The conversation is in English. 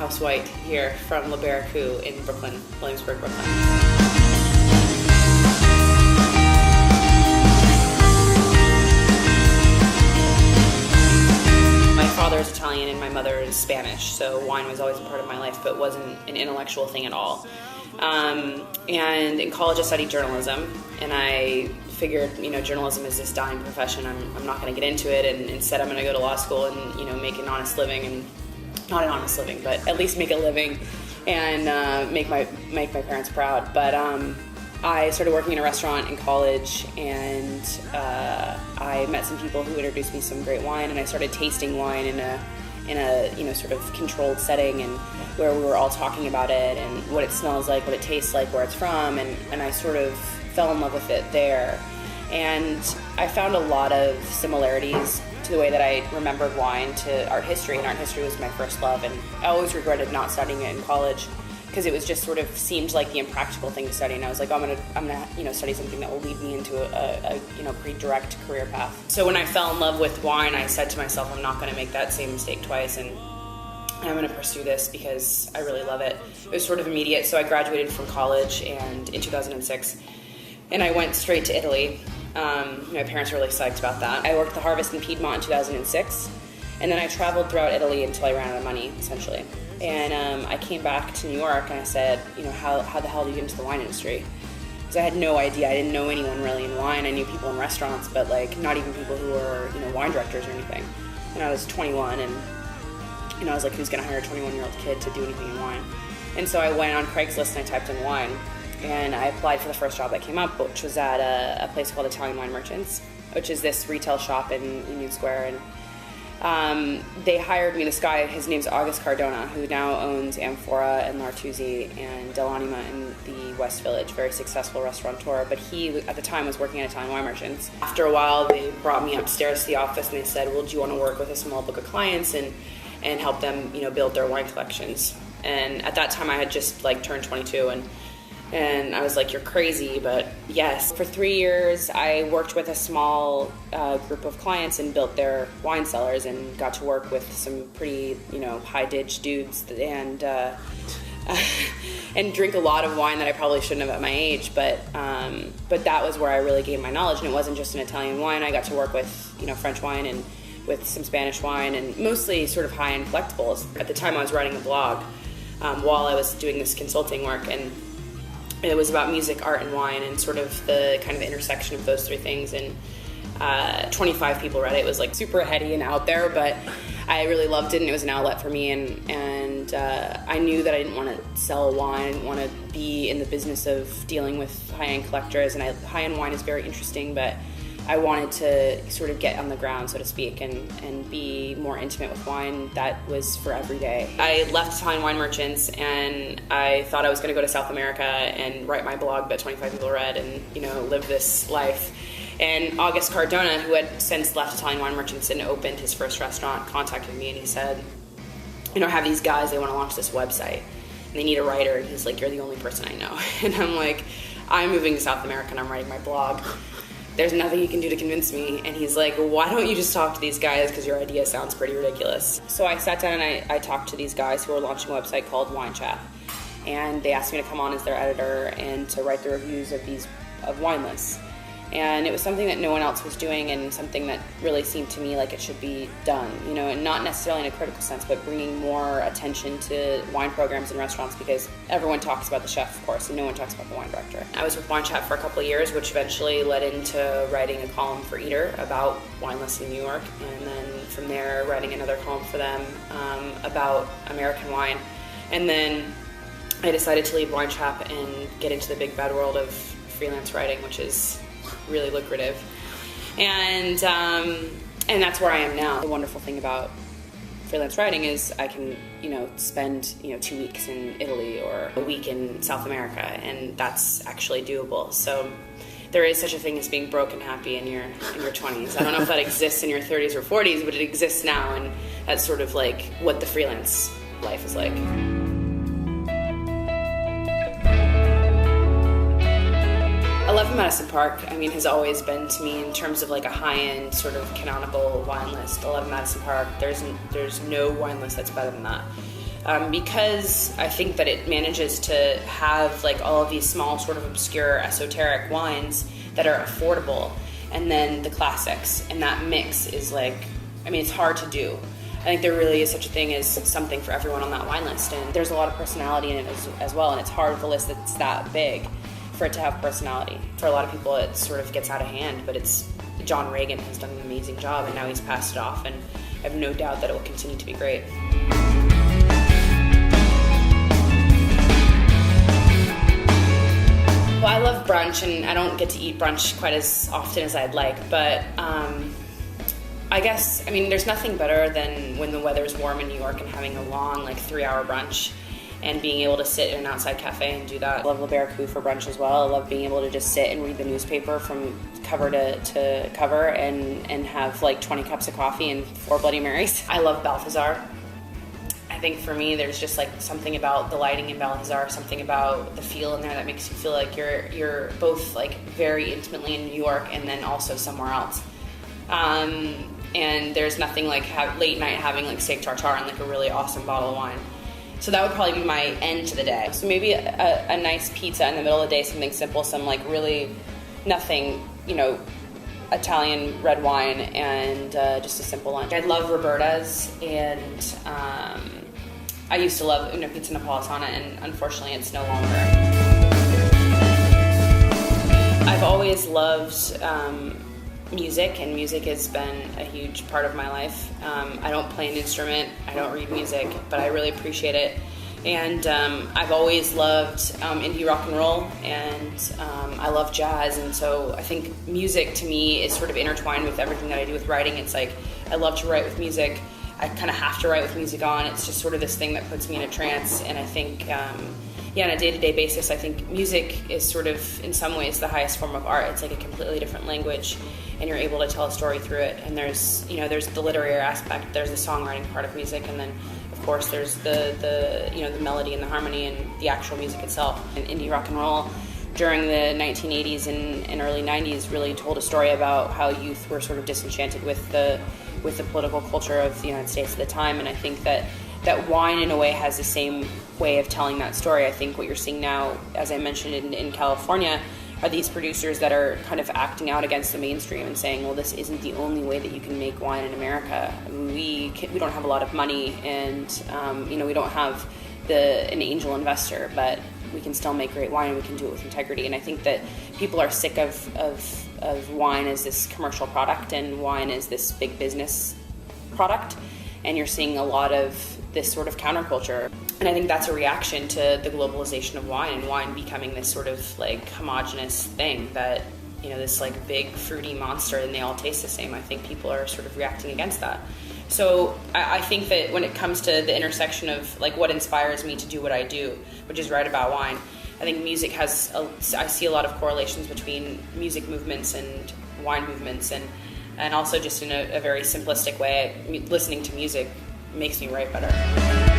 house white here from Le Barracuda in Brooklyn, Williamsburg, Brooklyn. My father is Italian and my mother is Spanish, so wine was always a part of my life, but wasn't an intellectual thing at all. And in college I studied journalism, and I figured, journalism is this dying profession. I'm not going to get into it, and instead I'm going to go to law school and, make an honest living, and not an honest living, but at least make a living and make my parents proud. But I started working in a restaurant in college, and I met some people who introduced me some great wine, and I started tasting wine in a sort of controlled setting, and where we were all talking about it and what it smells like, what it tastes like, where it's from, and I sort of fell in love with it there. And I found a lot of similarities to the way that I remembered wine to art history, and art history was my first love, and I always regretted not studying it in college because it was just sort of seemed like the impractical thing to study, and I was like, I'm gonna study something that will lead me into a pretty direct career path. So when I fell in love with wine, I said to myself, I'm not gonna make that same mistake twice, and I'm gonna pursue this because I really love it. It was sort of immediate, so I graduated from college and in 2006, and I went straight to Italy. My parents were really psyched about that. I worked the harvest in Piedmont in 2006, and then I traveled throughout Italy until I ran out of money, essentially. And I came back to New York, and I said, how the hell do you get into the wine industry? Because I had no idea. I didn't know anyone really in wine. I knew people in restaurants, but not even people who were wine directors or anything. And I was 21, and I was like, who's going to hire a 21-year-old kid to do anything in wine? And so I went on Craigslist and I typed in wine, and I applied for the first job that came up, which was at a place called Italian Wine Merchants, which is this retail shop in Union Square. And they hired me. This guy, his name's August Cardona, who now owns Amphora and L'Artusi and Dell'Anima in the West Village, very successful restaurateur. But he, at the time, was working at Italian Wine Merchants. After a while, they brought me upstairs to the office, and they said, well, do you want to work with a small book of clients and help them, build their wine collections? And at that time, I had just turned 22, and I was like, you're crazy, but yes. For 3 years, I worked with a small group of clients and built their wine cellars, and got to work with some pretty, high-ditch dudes and drink a lot of wine that I probably shouldn't have at my age. But that was where I really gained my knowledge, and it wasn't just an Italian wine. I got to work with, French wine and with some Spanish wine, and mostly sort of high-end collectibles. At the time, I was writing a blog while I was doing this consulting work, and it was about music, art, and wine, and sort of the kind of intersection of those three things. And 25 people read it. It was super heady and out there, but I really loved it, and it was an outlet for me. And I knew that I didn't want to sell wine. I didn't want to be in the business of dealing with high-end collectors. And high-end wine is very interesting, but I wanted to sort of get on the ground, so to speak, and be more intimate with wine. That was for every day. I left Italian Wine Merchants, and I thought I was going to go to South America and write my blog that 25 people read and, live this life. And August Cardona, who had since left Italian Wine Merchants and opened his first restaurant, contacted me, and he said, I have these guys, they want to launch this website, and they need a writer. And he's like, you're the only person I know. And I'm like, I'm moving to South America, and I'm writing my blog. There's nothing you can do to convince me. And he's like, why don't you just talk to these guys, because your idea sounds pretty ridiculous. So I sat down and I talked to these guys who were launching a website called Wine Chat, and they asked me to come on as their editor and to write the reviews of wine lists. And it was something that no one else was doing, and something that really seemed to me like it should be done, and not necessarily in a critical sense, but bringing more attention to wine programs in restaurants, because everyone talks about the chef, of course, and no one talks about the wine director. I was with Wine Chat for a couple of years, which eventually led into writing a column for Eater about wine lists in New York, and then from there writing another column for them about American wine. And then I decided to leave Wine Chat and get into the big bad world of freelance writing, which is really lucrative, and that's where I am now. The wonderful thing about freelance writing is I can spend 2 weeks in Italy or a week in South America, and that's actually doable. So there is such a thing as being broke and happy in your 20s. I don't know if that exists in your 30s or 40s, but it exists now, and that's sort of what the freelance life is like. I love Madison Park. Has always been to me, in terms of a high-end sort of canonical wine list. I love Madison Park. There's no wine list that's better than that. because I think that it manages to have like all of these small sort of obscure esoteric wines that are affordable, and then the classics, and that mix is like, I mean, it's hard to do. I think there really is such a thing as something for everyone on that wine list, and there's a lot of personality in it as well, and it's hard with a list that's that big for it to have personality. For a lot of people it sort of gets out of hand, but John Reagan has done an amazing job, and now he's passed it off, and I have no doubt that it will continue to be great. Well, I love brunch, and I don't get to eat brunch quite as often as I'd like, but I guess, I mean, there's nothing better than when the weather's warm in New York and having a long, like, 3-hour brunch and being able to sit in an outside cafe and do that. I love Le Barracu for brunch as well. I love being able to just sit and read the newspaper from cover to cover and have, like, 20 cups of coffee and 4 Bloody Marys. I love Balthazar. I think for me, there's just, like, something about the lighting in Balthazar, something about the feel in there that makes you feel like you're both, like, very intimately in New York and then also somewhere else. And there's nothing like late night having like steak tartare and like a really awesome bottle of wine. So that would probably be my end to the day. So maybe a nice pizza in the middle of the day, something simple, some like really nothing, Italian red wine, and just a simple lunch. I love Roberta's, and I used to love pizza Napolitana, and unfortunately it's no longer. I've always loved music, and music has been a huge part of my life. I don't play an instrument, I don't read music, but I really appreciate it. And I've always loved indie rock and roll, and I love jazz, and so I think music to me is sort of intertwined with everything that I do with writing. It's like I love to write with music. I kind of have to write with music on. It's just sort of this thing that puts me in a trance, and I think on a day-to-day basis, I think music is sort of, in some ways, the highest form of art. It's like a completely different language, and you're able to tell a story through it. And there's the literary aspect, there's the songwriting part of music, and then, of course, there's the melody and the harmony and the actual music itself. And indie rock and roll during the 1980s and early 90s really told a story about how youth were sort of disenchanted with the political culture of the United States at the time, and I think that wine, in a way, has the same way of telling that story. I think what you're seeing now, as I mentioned in California, are these producers that are kind of acting out against the mainstream and saying, well, this isn't the only way that you can make wine in America. We don't have a lot of money, and we don't have an angel investor, but we can still make great wine, and we can do it with integrity. And I think that people are sick of wine as this commercial product, and wine as this big business product. And you're seeing a lot of this sort of counterculture. And I think that's a reaction to the globalization of wine, and wine becoming this sort of like homogenous thing that, this like big fruity monster, and they all taste the same. I think people are sort of reacting against that. So I think that when it comes to the intersection of like what inspires me to do what I do, which is write about wine, I think music I see a lot of correlations between music movements and wine movements, and also just in a very simplistic way, listening to music makes me write better.